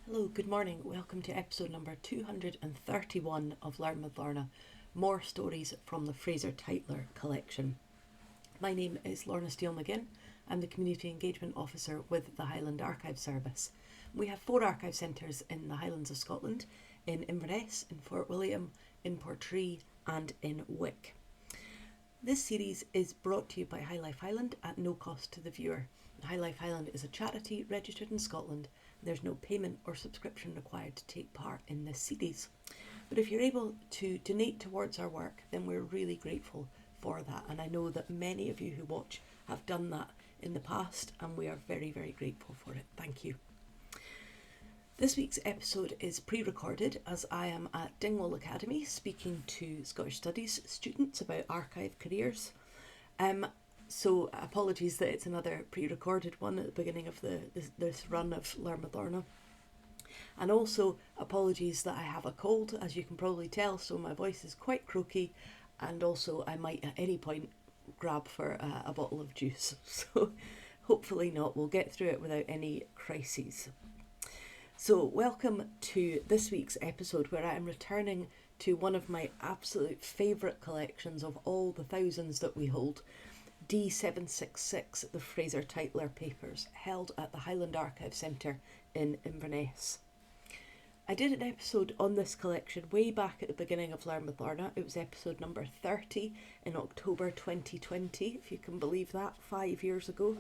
Hello, good morning. Welcome to episode number 231 of Learn with Lorna. More stories from the Fraser Tytler collection. My name is Lorna Steele-McGinn. I'm the Community Engagement Officer with the Highland Archive Service. We have 4 archive centres in the Highlands of Scotland, in Inverness, in Fort William, in Portree and in Wick. This series is brought to you by High Life Highland at no cost to the viewer. High Life Highland is a charity registered in Scotland. There's no payment or subscription required to take part in this series. But if you're able to donate towards our work, then we're really grateful for that. And I know that many of you who watch have done that in the past, and we are very, very grateful for it. Thank you. This week's episode is pre-recorded as I am at Dingwall Academy speaking to Scottish Studies students about archive careers. So apologies that it's another pre-recorded one at the beginning of this run of Learn with Lorna. And also apologies that I have a cold, as you can probably tell, so my voice is quite croaky, and also I might at any point grab for a bottle of juice. So hopefully not, we'll get through it without any crises. So welcome to this week's episode where I am returning to one of my absolute favourite collections of all the thousands that we hold. D766, the Fraser Tytler papers, held at the Highland Archive Centre in Inverness. I did an episode on this collection way back at the beginning of Learn with Lorna. It was episode number 30 in October 2020, if you can believe that, 5 years ago.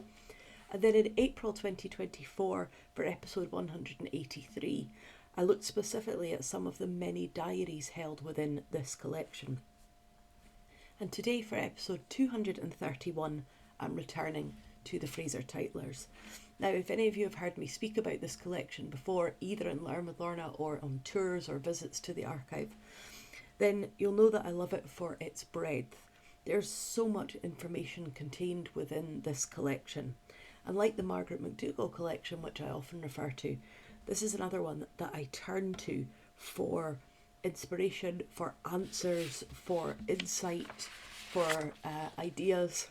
And then in April 2024, for episode 183, I looked specifically at some of the many diaries held within this collection. And today for episode 231, I'm returning to the Fraser Tytlers. Now, if any of you have heard me speak about this collection before, either in Learn with Lorna or on tours or visits to the archive, then you'll know that I love it for its breadth. There's so much information contained within this collection. And like the Margaret McDougall collection, which I often refer to, this is another one that I turn to for inspiration, for answers, for insight, for ideas,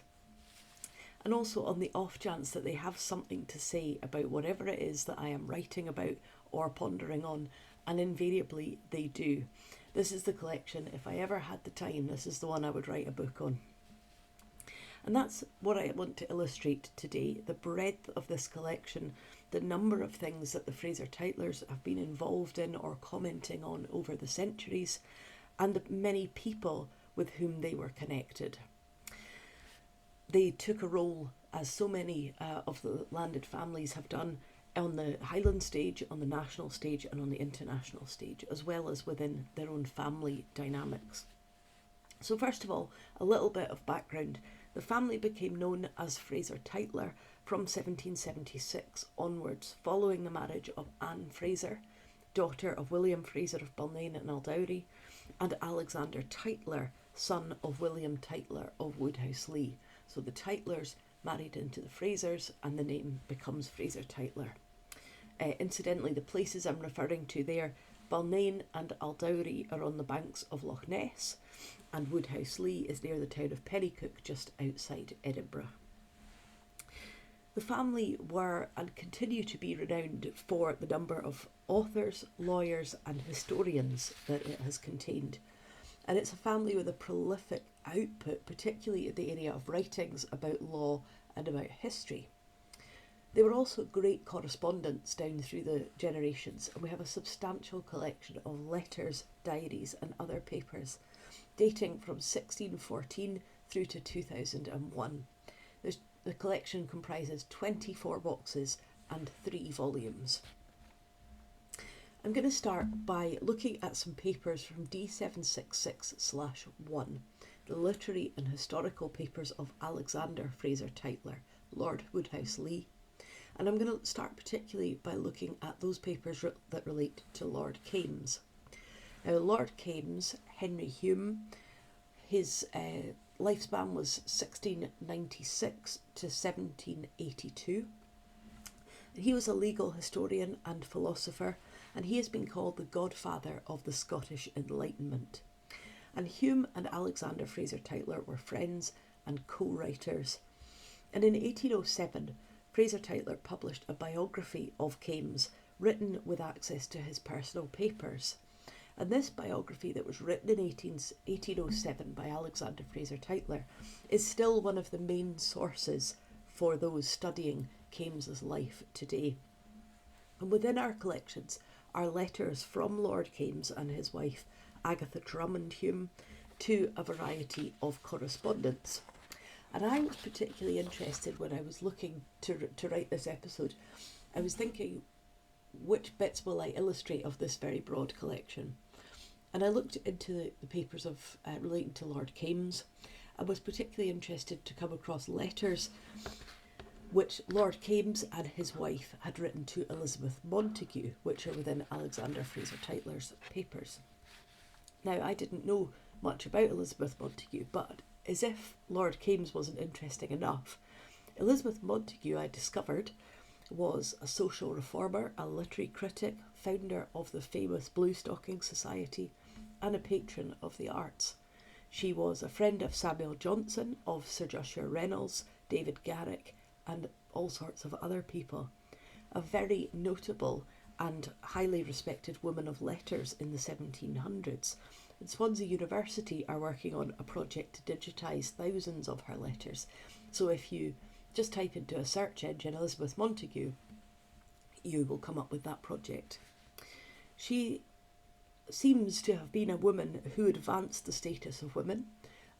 and also on the off chance that they have something to say about whatever it is that I am writing about or pondering on, and invariably they do. This is the collection, if I ever had the time, this is the one I would write a book on. And that's what I want to illustrate today, the breadth of this collection, the number of things that the Fraser Tytlers have been involved in or commenting on over the centuries, and the many people with whom they were connected. They took a role, as so many of the landed families have done, on the Highland stage, on the national stage and on the international stage, as well as within their own family dynamics. So first of all, a little bit of background. The family became known as Fraser Tytler from 1776 onwards, following the marriage of Anne Fraser, daughter of William Fraser of Balnain and Aldowrie, and Alexander Tytler, son of William Tytler of Woodhouse-Lee. So the Tytlers married into the Frasers, and the name becomes Fraser Tytler. Incidentally, the places I'm referring to there, Balnain and Aldowrie, are on the banks of Loch Ness, and Woodhouse-Lee is near the town of Pennycook, just outside Edinburgh. The family were and continue to be renowned for the number of authors, lawyers and historians that it has contained. And it's a family with a prolific output, particularly in the area of writings about law and about history. They were also great correspondents down through the generations, and we have a substantial collection of letters, diaries and other papers dating from 1614 through to 2001. The collection comprises 24 boxes and 3 volumes. I'm going to start by looking at some papers from D766/1, the literary and historical papers of Alexander Fraser Tytler, Lord Woodhouse-Lee. And I'm going to start particularly by looking at those papers that relate to Lord Kames. Now, Lord Kames, Henry Hume, his lifespan was 1696 to 1782. He was a legal historian and philosopher, and he has been called the godfather of the Scottish Enlightenment. And Hume and Alexander Fraser Tytler were friends and co-writers. And in 1807, Fraser Tytler published a biography of Kames, written with access to his personal papers. And this biography that was written in 1807 by Alexander Fraser Tytler is still one of the main sources for those studying Kames's life today. And within our collections are letters from Lord Kames and his wife Agatha Drummond Hume to a variety of correspondence. And I was particularly interested when I was looking to write this episode. I was thinking, which bits will I illustrate of this very broad collection? And I looked into the papers of relating to Lord Kames. I was particularly interested to come across letters which Lord Kames and his wife had written to Elizabeth Montagu, which are within Alexander Fraser Tytler's papers. Now, I didn't know much about Elizabeth Montagu, but as if Lord Kames wasn't interesting enough, Elizabeth Montagu, I discovered, was a social reformer, a literary critic, founder of the famous Bluestocking Society, and a patron of the arts. She was a friend of Samuel Johnson, of Sir Joshua Reynolds, David Garrick, and all sorts of other people. A very notable and highly respected woman of letters in the 1700s. And Swansea University are working on a project to digitise thousands of her letters. So if you just type into a search engine Elizabeth Montagu, you will come up with that project. She seems to have been a woman who advanced the status of women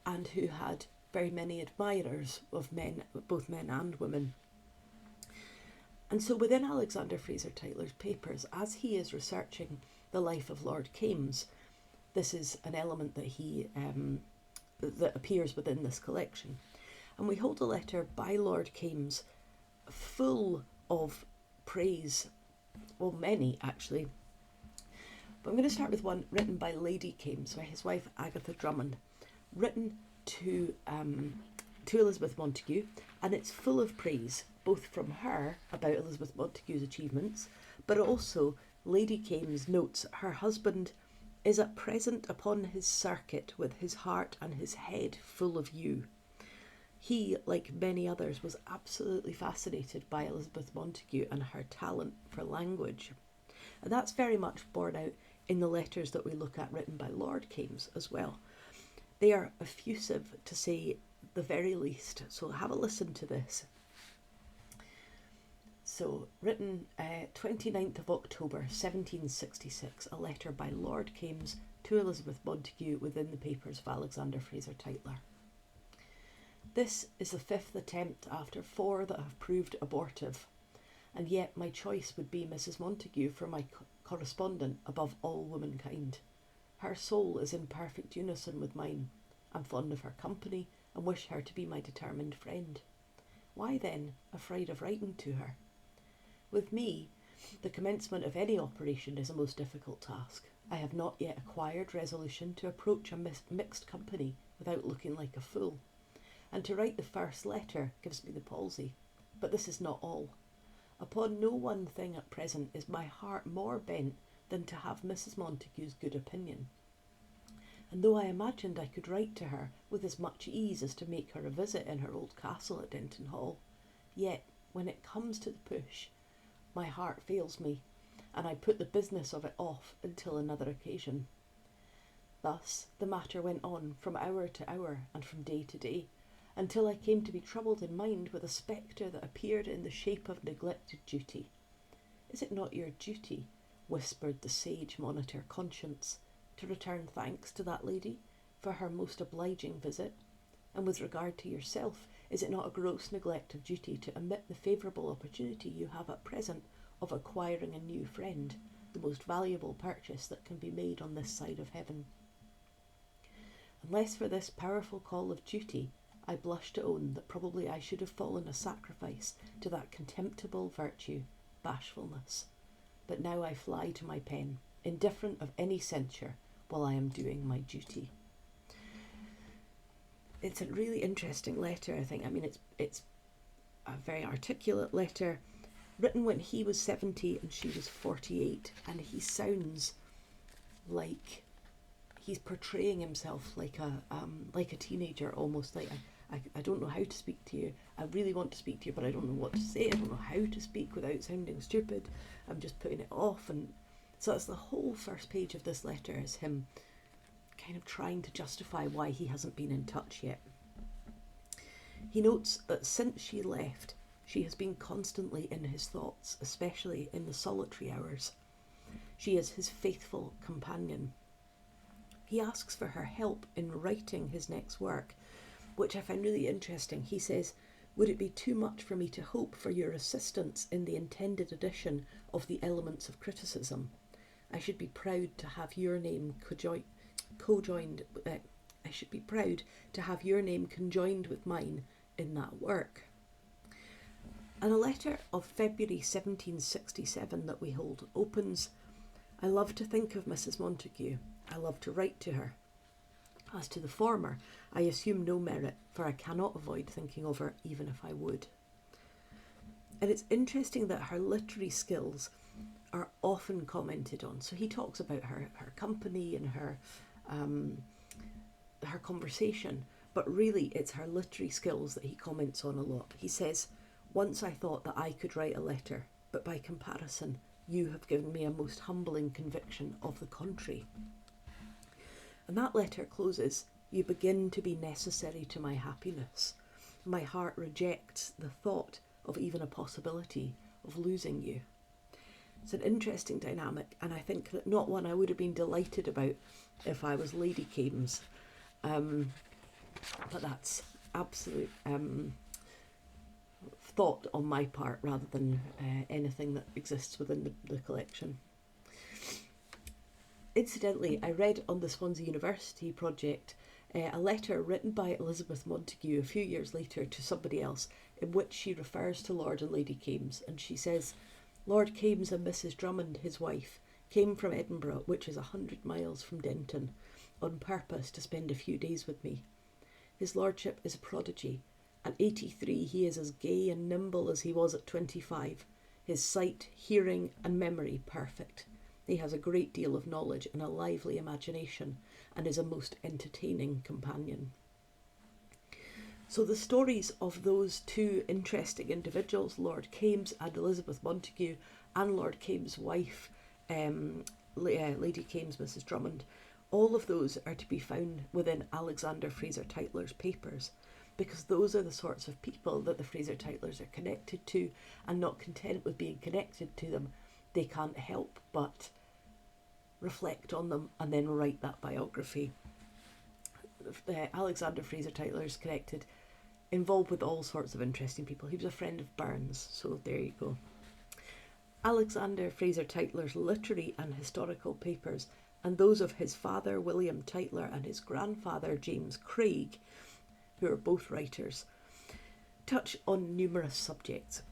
and who had very many admirers of men, both men and women. And so within Alexander Fraser Tytler's papers, as he is researching the life of Lord Kames, this is an element that that appears within this collection. And we hold a letter by Lord Kames full of praise, well, many actually. But I'm going to start with one written by Lady Kames, by his wife Agatha Drummond, written to Elizabeth Montagu, and it's full of praise, both from her about Elizabeth Montagu's achievements, but also Lady Kames notes her husband is at present upon his circuit with his heart and his head full of you. He, like many others, was absolutely fascinated by Elizabeth Montagu and her talent for language. And that's very much borne out in the letters that we look at written by Lord Kames as well. They are effusive, to say the very least, so have a listen to this. So, written 29th of October 1766, a letter by Lord Kames to Elizabeth Montagu within the papers of Alexander Fraser Tytler. This is the 5th attempt after 4 that have proved abortive, and yet my choice would be Mrs. Montagu for my correspondent above all womankind. Her soul is in perfect unison with mine. I'm fond of her company and wish her to be my determined friend. Why then afraid of writing to her? With me, the commencement of any operation is a most difficult task. I have not yet acquired resolution to approach a mixed company without looking like a fool, and to write the first letter gives me the palsy. But this is not all. Upon no one thing at present is my heart more bent than to have Mrs. Montagu's good opinion. And though I imagined I could write to her with as much ease as to make her a visit in her old castle at Denton Hall, yet when it comes to the push, my heart fails me, and I put the business of it off until another occasion. Thus the matter went on from hour to hour and from day to day, until I came to be troubled in mind with a spectre that appeared in the shape of neglected duty. Is it not your duty, whispered the sage monitor Conscience, to return thanks to that lady for her most obliging visit? And with regard to yourself, is it not a gross neglect of duty to omit the favourable opportunity you have at present of acquiring a new friend, the most valuable purchase that can be made on this side of heaven? Unless for this powerful call of duty, I blush to own that probably I should have fallen a sacrifice to that contemptible virtue, bashfulness. But now I fly to my pen, indifferent of any censure, while I am doing my duty. It's a really interesting letter, I think. I mean, it's a very articulate letter, written when he was 70 and she was 48, and he sounds like he's portraying himself like a teenager, almost like I don't know how to speak to you. I really want to speak to you, but I don't know what to say. I don't know how to speak without sounding stupid. I'm just putting it off. And so that's the whole first page of this letter, is him kind of trying to justify why he hasn't been in touch yet. He notes that since she left, she has been constantly in his thoughts, especially in the solitary hours. She is his faithful companion. He asks for her help in writing his next work, which I find really interesting. He says, "Would it be too much for me to hope for your assistance in the intended edition of the Elements of Criticism? I should be proud to have your name conjoined with mine in that work." And a letter of February 1767 that we hold opens, "I love to think of Mrs. Montague. I love to write to her. As to the former, I assume no merit, for I cannot avoid thinking of her, even if I would." And it's interesting that her literary skills are often commented on. So he talks about her company and her conversation, but really it's her literary skills that he comments on a lot. He says, "Once I thought that I could write a letter, but by comparison, you have given me a most humbling conviction of the contrary." And that letter closes, "You begin to be necessary to my happiness. My heart rejects the thought of even a possibility of losing you." It's an interesting dynamic, and I think that not one I would have been delighted about if I was Lady Kames. But that's absolute thought on my part rather than anything that exists within the collection. Incidentally, I read on the Swansea University project a letter written by Elizabeth Montagu a few years later to somebody else, in which she refers to Lord and Lady Kames, and she says, "Lord Kames and Mrs. Drummond, his wife, came from Edinburgh, which is 100 miles from Denton, on purpose to spend a few days with me. His lordship is a prodigy. At 83 he is as gay and nimble as he was at 25, his sight, hearing and memory perfect. He has a great deal of knowledge and a lively imagination, and is a most entertaining companion." So the stories of those two interesting individuals, Lord Kames and Elizabeth Montagu, and Lord Kames' wife, Lady Kames, Mrs. Drummond, all of those are to be found within Alexander Fraser Tytler's papers, because those are the sorts of people that the Fraser Tytlers are connected to, and not content with being connected to them, they can't help but reflect on them and then write that biography. Alexander Fraser Tytler is involved with all sorts of interesting people. He was a friend of Burns, so there you go. Alexander Fraser Tytler's literary and historical papers, and those of his father William Tytler and his grandfather James Craig, who are both writers, touch on numerous subjects.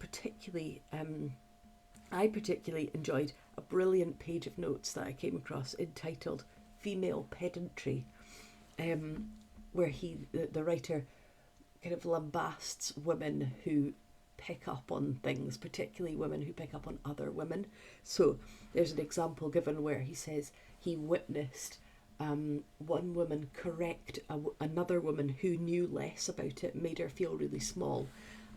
I particularly enjoyed a brilliant page of notes that I came across entitled "Female Pedantry," where the writer kind of lambasts women who pick up on things, particularly women who pick up on other women. So there's an example given where he says he witnessed one woman correct another woman who knew less about it, made her feel really small,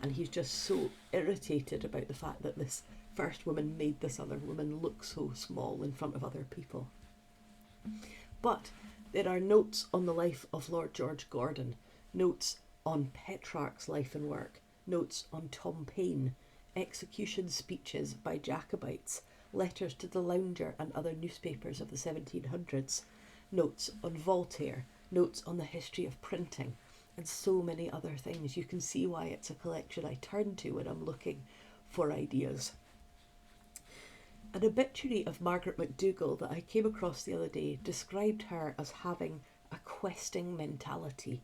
and he's just so irritated about the fact that this first woman made this other woman look so small in front of other people. But there are notes on the life of Lord George Gordon, notes on Petrarch's life and work, notes on Tom Paine, execution speeches by Jacobites, letters to the Lounger and other newspapers of the 1700s, notes on Voltaire, notes on the history of printing, and so many other things. You can see why it's a collection I turn to when I'm looking for ideas. An obituary of Margaret MacDougall that I came across the other day described her as having a questing mentality,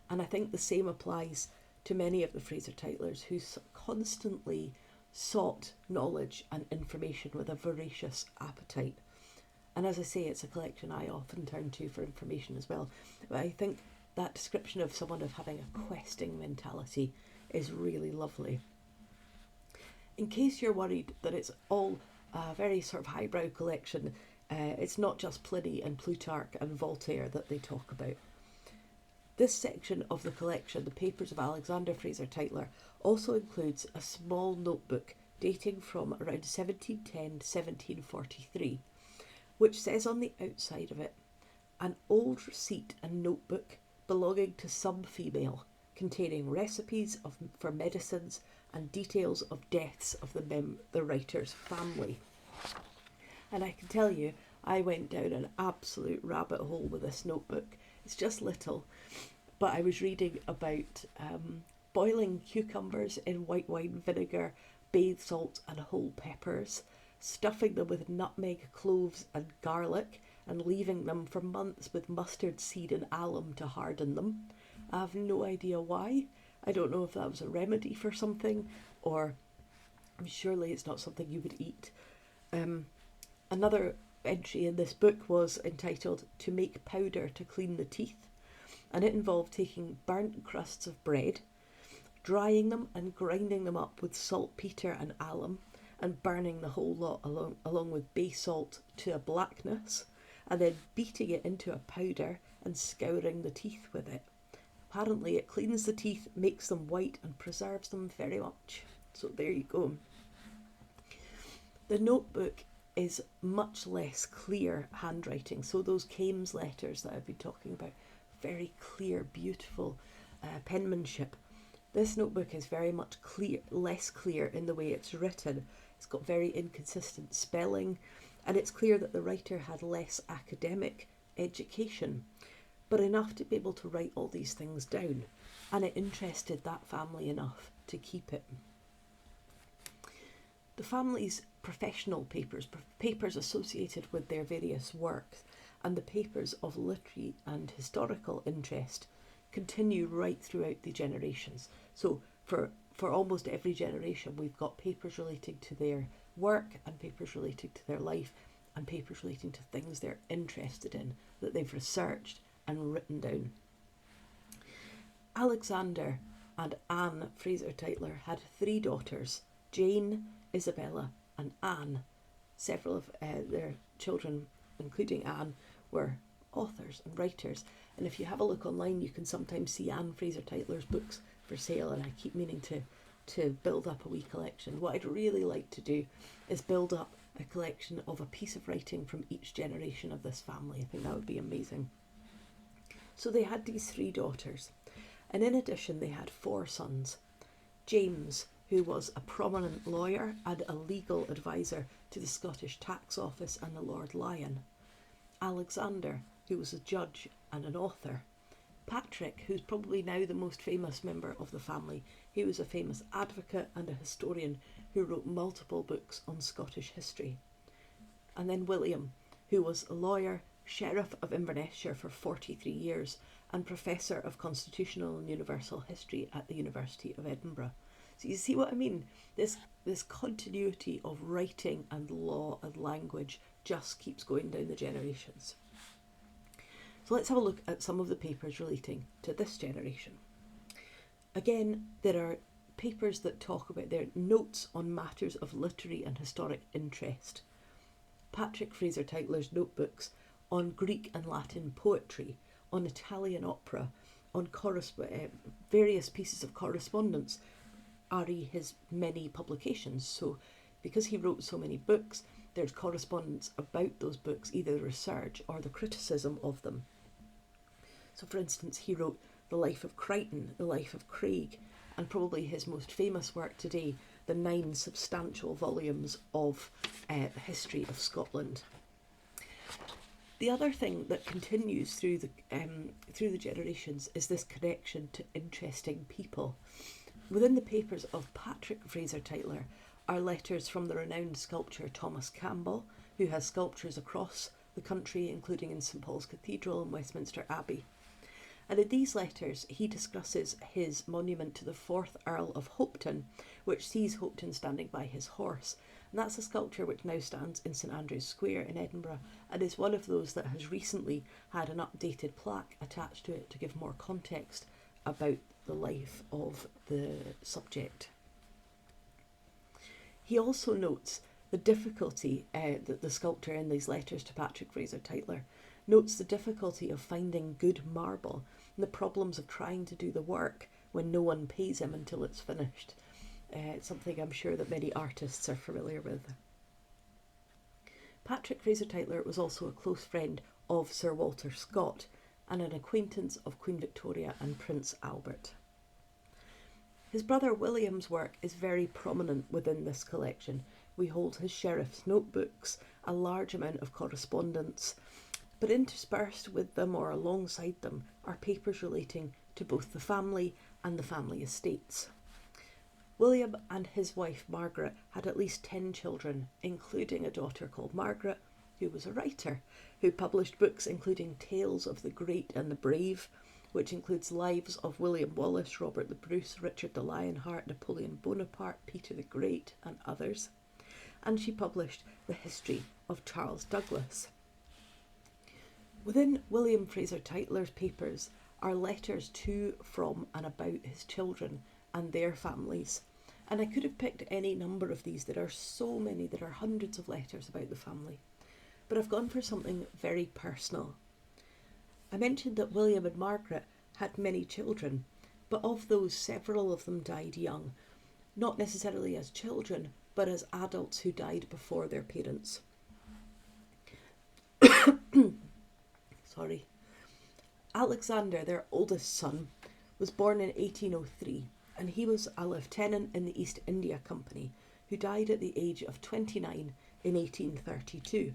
and I think the same applies to many of the Fraser Tytlers, who constantly sought knowledge and information with a voracious appetite. And as I say, it's a collection I often turn to for information as well. But I think that description of someone of having a questing mentality is really lovely. In case you're worried that it's all a very sort of highbrow collection, it's not just Pliny and Plutarch and Voltaire that they talk about. This section of the collection, The Papers of Alexander Fraser Tytler, also includes a small notebook dating from around 1710 to 1743, which says on the outside of it, "An old receipt and notebook belonging to some female, containing recipes for medicines and details of deaths of the writer's family." And I can tell you, I went down an absolute rabbit hole with this notebook. It's just little, but I was reading about boiling cucumbers in white wine vinegar, bay salt and whole peppers, stuffing them with nutmeg, cloves and garlic, and leaving them for months with mustard seed and alum to harden them. I have no idea why. I don't know if that was a remedy for something, or surely it's not something you would eat. Another entry in this book was entitled "To Make Powder to Clean the Teeth," and it involved taking burnt crusts of bread, drying them and grinding them up with saltpetre and alum, and burning the whole lot along with bay salt to a blackness, and then beating it into a powder and scouring the teeth with it. Apparently it cleans the teeth, makes them white and preserves them very much. So there you go. The notebook is much less clear handwriting. So those Kames letters that I've been talking about, very clear, beautiful penmanship. This notebook is very much less clear in the way it's written. It's got very inconsistent spelling, and it's clear that the writer had less academic education, but enough to be able to write all these things down, and it interested that family enough to keep it. The family's professional papers associated with their various works, and the papers of literary and historical interest continue right throughout the generations. So for almost every generation, we've got papers relating to their work and papers relating to their life and papers relating to things they're interested in that they've researched and written down. Alexander and Anne Fraser Tytler had 3 daughters, Jane, Isabella and Anne. Several of their children, including Anne, were authors and writers, and if you have a look online you can sometimes see Anne Fraser Tytler's books for sale, and I keep meaning to build up a wee collection. What I'd really like to do is build up a collection of a piece of writing from each generation of this family. I think that would be amazing. So they had these 3 daughters, and in addition they had 4 sons. James, who was a prominent lawyer and a legal advisor to the Scottish Tax Office and the Lord Lion. Alexander, who was a judge and an author. Patrick, who's probably now the most famous member of the family. He was a famous advocate and a historian who wrote multiple books on Scottish history. And then William, who was a lawyer, Sheriff of Inverness for 43 years, and Professor of Constitutional and Universal History at the University of Edinburgh. So you see what I mean? This continuity of writing and law and language just keeps going down the generations. So let's have a look at some of the papers relating to this generation. Again, there are papers that talk about their notes on matters of literary and historic interest. Patrick Fraser Tytler's notebooks on Greek and Latin poetry, on Italian opera, on various pieces of correspondence, re his many publications. So because he wrote so many books, there's correspondence about those books, either the research or the criticism of them. So for instance, he wrote The Life of Crichton, The Life of Craig, and probably his most famous work today, the 9 substantial volumes of the history of Scotland. The other thing that continues through the generations is this connection to interesting people. Within the papers of Patrick Fraser Tytler are letters from the renowned sculptor Thomas Campbell, who has sculptures across the country, including in St Paul's Cathedral and Westminster Abbey. And in these letters he discusses his monument to the 4th Earl of Hopetoun, which sees Hopetoun standing by his horse. And that's a sculpture which now stands in St Andrew's Square in Edinburgh, and is one of those that has recently had an updated plaque attached to it to give more context about the life of the subject. He also notes the difficulty that the sculptor in these letters to Patrick Fraser Tytler notes the difficulty of finding good marble, and the problems of trying to do the work when no one pays him until it's finished. It's something I'm sure that many artists are familiar with. Patrick Fraser Tytler was also a close friend of Sir Walter Scott and an acquaintance of Queen Victoria and Prince Albert. His brother William's work is very prominent within this collection. We hold his sheriff's notebooks, a large amount of correspondence, but interspersed with them or alongside them are papers relating to both the family and the family estates. William and his wife Margaret had at least 10 children, including a daughter called Margaret, who was a writer, who published books including Tales of the Great and the Brave, which includes lives of William Wallace, Robert the Bruce, Richard the Lionheart, Napoleon Bonaparte, Peter the Great, and others. And she published the history of Charles Douglas. Within William Fraser Tytler's papers are letters to, from, and about his children and their families. And I could have picked any number of these. There are so many, there are hundreds of letters about the family. But I've gone for something very personal. I mentioned that William and Margaret had many children, but of those, several of them died young, not necessarily as children, but as adults who died before their parents. Sorry. Alexander, their oldest son, was born in 1803, and he was a lieutenant in the East India Company who died at the age of 29 in 1832.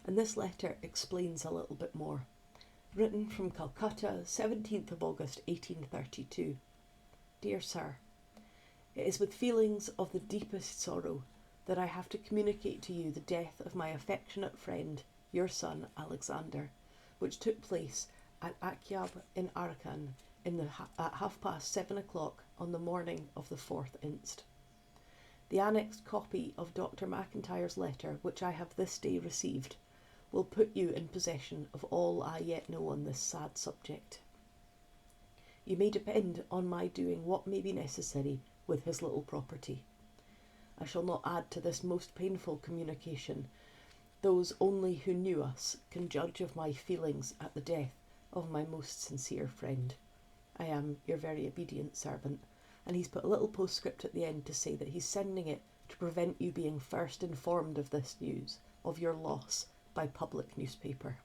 And this letter explains a little bit more. Written from Calcutta, 17th of August 1832. Dear Sir, it is with feelings of the deepest sorrow that I have to communicate to you the death of my affectionate friend, your son Alexander, which took place at Akyab in Arakan at 7:30 on the morning of the 4th inst. The annexed copy of Dr. McIntyre's letter, which I have this day received, will put you in possession of all I yet know on this sad subject. You may depend on my doing what may be necessary with his little property. I shall not add to this most painful communication. Those only who knew us can judge of my feelings at the death of my most sincere friend. I am your very obedient servant. And he's put a little postscript at the end to say that he's sending it to prevent you being first informed of this news, of your loss, by public newspaper.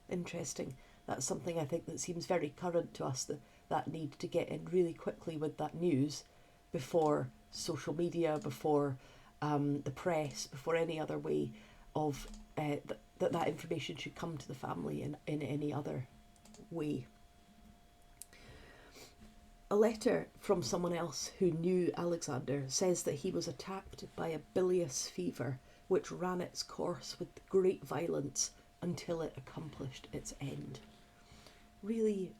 Interesting. That's something I think that seems very current to us, that need to get in really quickly with that news before social media, before the press, before any other way of that information should come to the family in any other way. A letter from someone else who knew Alexander says that he was attacked by a bilious fever which ran its course with great violence until it accomplished its end. Really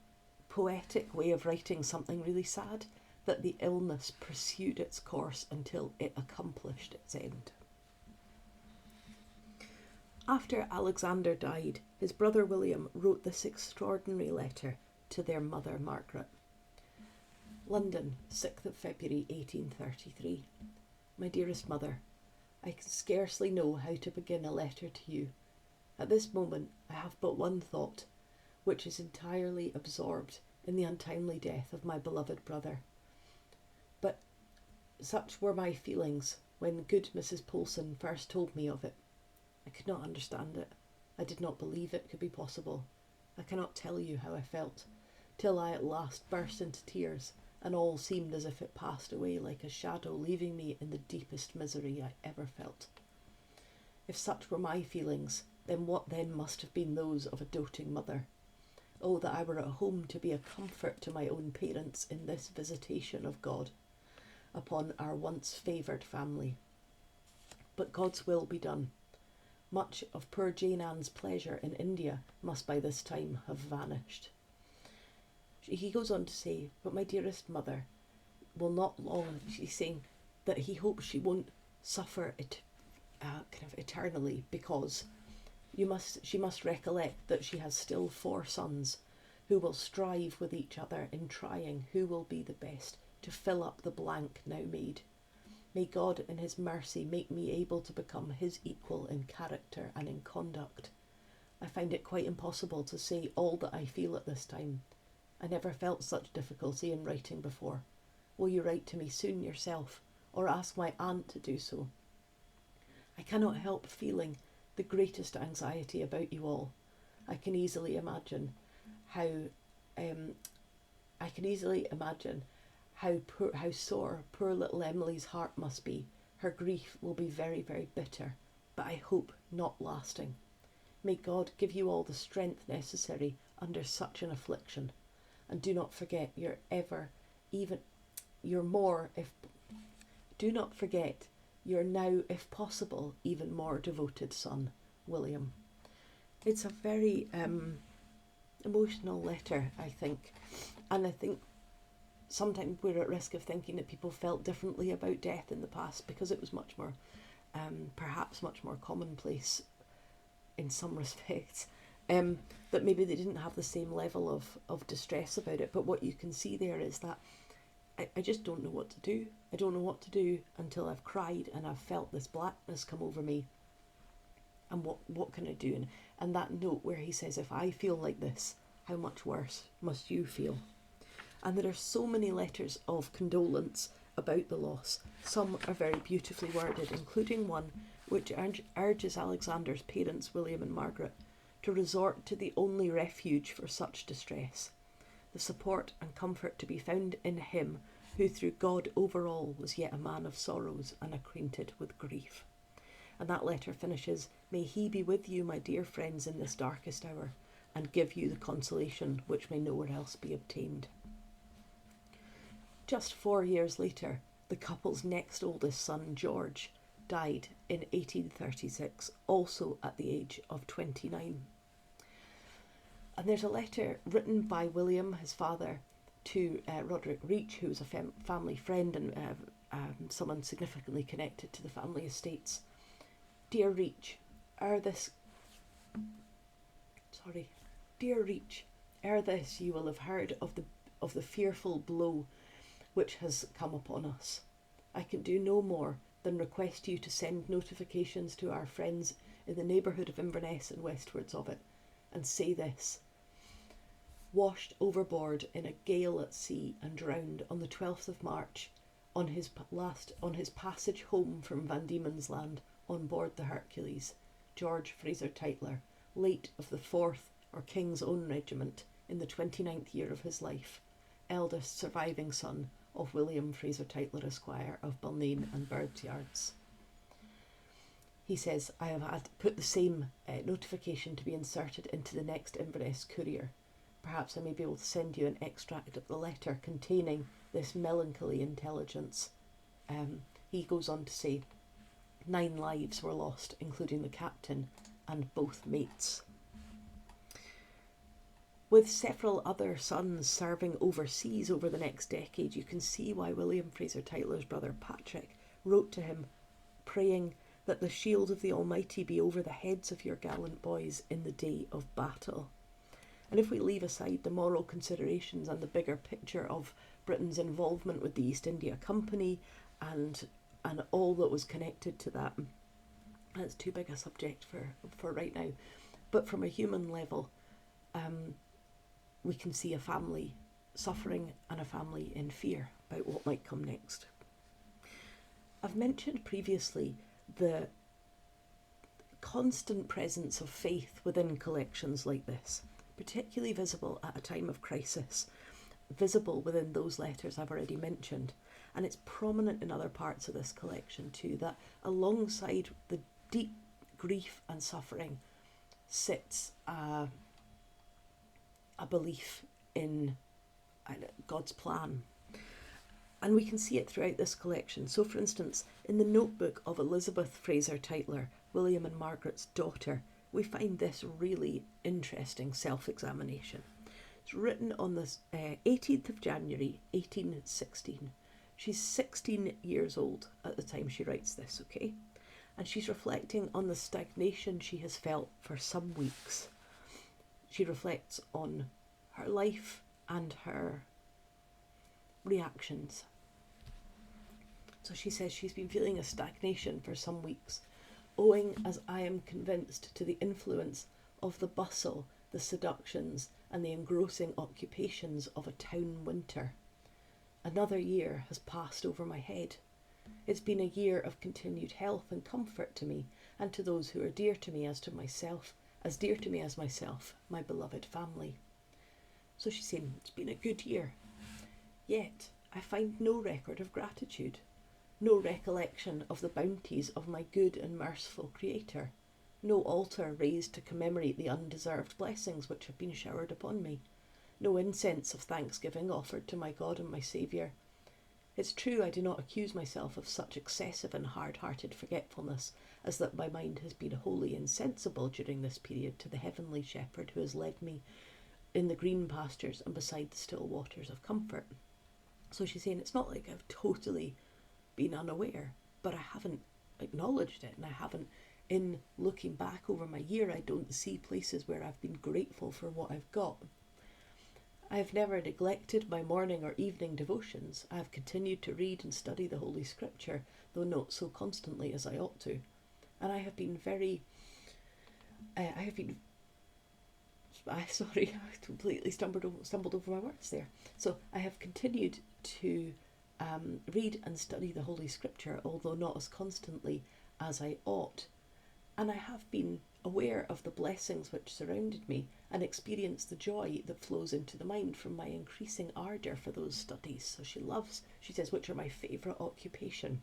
poetic way of writing something really sad, that the illness pursued its course until it accomplished its end. After Alexander died, his brother William wrote this extraordinary letter to their mother Margaret. London, 6th of February 1833. My dearest mother, I can scarcely know how to begin a letter to you. At this moment I have but one thought, which is entirely absorbed in the untimely death of my beloved brother. But such were my feelings when good Mrs. Polson first told me of it. I could not understand it. I did not believe it could be possible. I cannot tell you how I felt, till I at last burst into tears, and all seemed as if it passed away like a shadow, leaving me in the deepest misery I ever felt. If such were my feelings, then what then must have been those of a doting mother? Oh, that I were at home to be a comfort to my own parents in this visitation of God upon our once favoured family. But God's will be done. Much of poor Jane Ann's pleasure in India must by this time have vanished. He goes on to say, but my dearest mother will not long, she's saying that he hopes she won't suffer it eternally, because she must recollect that she has still 4 sons who will strive with each other in trying who will be the best to fill up the blank now made. May God in his mercy make me able to become his equal in character and in conduct. I find it quite impossible to say all that I feel at this time. I never felt such difficulty in writing before. Will you write to me soon yourself, or ask my aunt to do so? I cannot help feeling the greatest anxiety about you all. I can easily imagine how how sore poor little Emily's heart must be. Her grief will be very, very bitter, but I hope not lasting. May God give you all the strength necessary under such an affliction, and do not forget your now, if possible, even more devoted son, William. It's a very emotional letter, I think, and I think sometimes we're at risk of thinking that people felt differently about death in the past because it was much more, perhaps much more commonplace in some respects, that maybe they didn't have the same level of distress about it. But what you can see there is that I just don't know what to do. I don't know what to do until I've cried and I've felt this blackness come over me. And what can I do? And that note where he says, if I feel like this, how much worse must you feel? And there are so many letters of condolence about the loss. Some are very beautifully worded, including one which urges Alexander's parents, William and Margaret, to resort to the only refuge for such distress, the support and comfort to be found in him who through God over all was yet a man of sorrows and acquainted with grief. And that letter finishes, may he be with you, my dear friends, in this darkest hour, and give you the consolation which may nowhere else be obtained. Just 4 years later, the couple's next oldest son, George, died in 1836, also at the age of 29. And there's a letter written by William, his father, to Roderick Reach, who was a family friend and someone significantly connected to the family estates. Dear Reach, ere this you will have heard of the fearful blow which has come upon us. I can do no more than request you to send notifications to our friends in the neighbourhood of Inverness and westwards of it, and say this: washed overboard in a gale at sea and drowned on the 12th of March on his passage home from Van Diemen's Land on board the Hercules, George Fraser Tytler, late of the 4th or King's Own Regiment, in the 29th year of his life, eldest surviving son of William Fraser Tytler, Esquire, of Balnain and Birds Yards. He says, I have had put the same notification to be inserted into the next Inverness Courier. Perhaps I may be able to send you an extract of the letter containing this melancholy intelligence. He goes on to say, 9 lives were lost, including the captain and both mates. With several other sons serving overseas over the next decade, you can see why William Fraser Tytler's brother Patrick wrote to him, praying that the shield of the Almighty be over the heads of your gallant boys in the day of battle. And if we leave aside the moral considerations and the bigger picture of Britain's involvement with the East India Company and all that was connected to that, that's too big a subject for right now. But from a human level, we can see a family suffering and a family in fear about what might come next. I've mentioned previously the constant presence of faith within collections like this, particularly visible at a time of crisis, visible within those letters I've already mentioned, and it's prominent in other parts of this collection too, that alongside the deep grief and suffering sits a belief in God's plan. And we can see it throughout this collection. So for instance, in the notebook of Elizabeth Fraser Tytler, William and Margaret's daughter, we find this really interesting self-examination. It's written on the 18th of January 1816. She's 16 years old at the time she writes this, okay? And she's reflecting on the stagnation she has felt for some weeks. She reflects on her life and her reactions. So she says she's been feeling a stagnation for some weeks, owing, as I am convinced, to the influence of the bustle, the seductions, and the engrossing occupations of a town winter. Another year has passed over my head. It's been a year of continued health and comfort to me, and to those who are dear to me as dear to me as myself, my beloved family. So she's saying it's been a good year. Yet I find no record of gratitude, no recollection of the bounties of my good and merciful Creator, no altar raised to commemorate the undeserved blessings which have been showered upon me, no incense of thanksgiving offered to my God and my Saviour. It's true I do not accuse myself of such excessive and hard-hearted forgetfulness as that my mind has been wholly insensible during this period to the heavenly shepherd who has led me in the green pastures and beside the still waters of comfort. So she's saying it's not like I've totally been unaware, but I haven't acknowledged it, and I haven't, in looking back over my year, I don't see places where I've been grateful for what I've got. I have never neglected my morning or evening devotions. I have continued to read and study the Holy Scripture, though not so constantly as I ought to. And I completely stumbled over my words there. So I have continued to read and study the Holy Scripture, although not as constantly as I ought. And I have been aware of the blessings which surrounded me and experienced the joy that flows into the mind from my increasing ardour for those studies. So she says, which are my favourite occupation.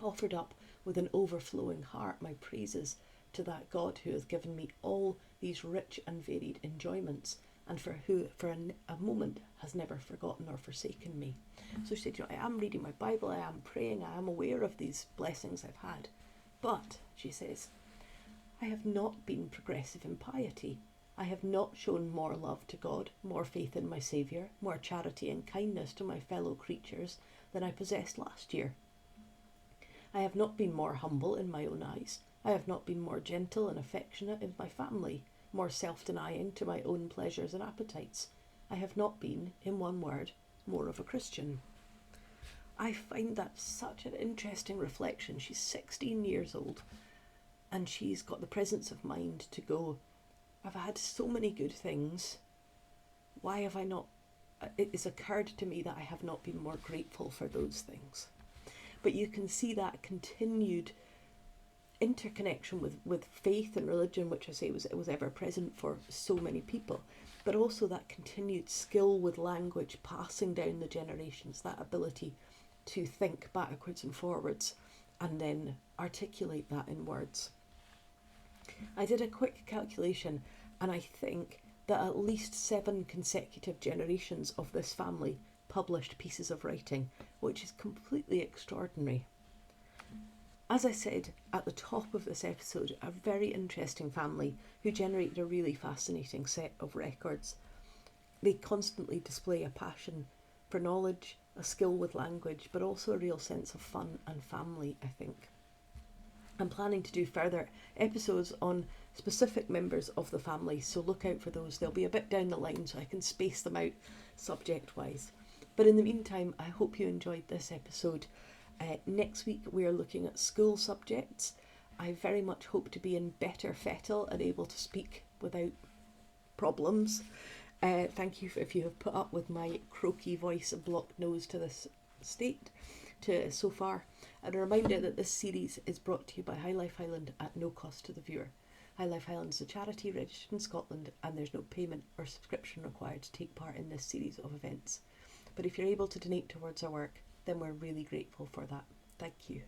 Offered up with an overflowing heart my praises to that God who has given me all these rich and varied enjoyments, and for who for a moment has never forgotten or forsaken me. So she said, I am reading my Bible, I am praying, I am aware of these blessings I've had. But, she says, I have not been progressive in piety. I have not shown more love to God, more faith in my Saviour, more charity and kindness to my fellow creatures than I possessed last year. I have not been more humble in my own eyes. I have not been more gentle and affectionate in my family, more self-denying to my own pleasures and appetites. I have not been, in one word, more of a Christian. I find that such an interesting reflection. She's 16 years old, and she's got the presence of mind to go, I've had so many good things. Why have I not? It has occurred to me that I have not been more grateful for those things. But you can see that continued interconnection with faith and religion, which I say was ever present for so many people, but also that continued skill with language, passing down the generations, that ability to think backwards and forwards and then articulate that in words. I did a quick calculation, and I think that at least 7 consecutive generations of this family published pieces of writing, which is completely extraordinary. As I said at the top of this episode, a very interesting family who generated a really fascinating set of records. They constantly display a passion for knowledge, a skill with language, but also a real sense of fun and family, I think. I'm planning to do further episodes on specific members of the family, so look out for those. They'll be a bit down the line so I can space them out subject-wise. But in the meantime, I hope you enjoyed this episode. Next week we're looking at school subjects. I very much hope to be in better fettle and able to speak without problems. Thank you if you have put up with my croaky voice and blocked nose to this state so far. And a reminder that this series is brought to you by High Life Highland at no cost to the viewer. High Life Highland is a charity registered in Scotland, and there's no payment or subscription required to take part in this series of events. But if you're able to donate towards our work, then we're really grateful for that. Thank you.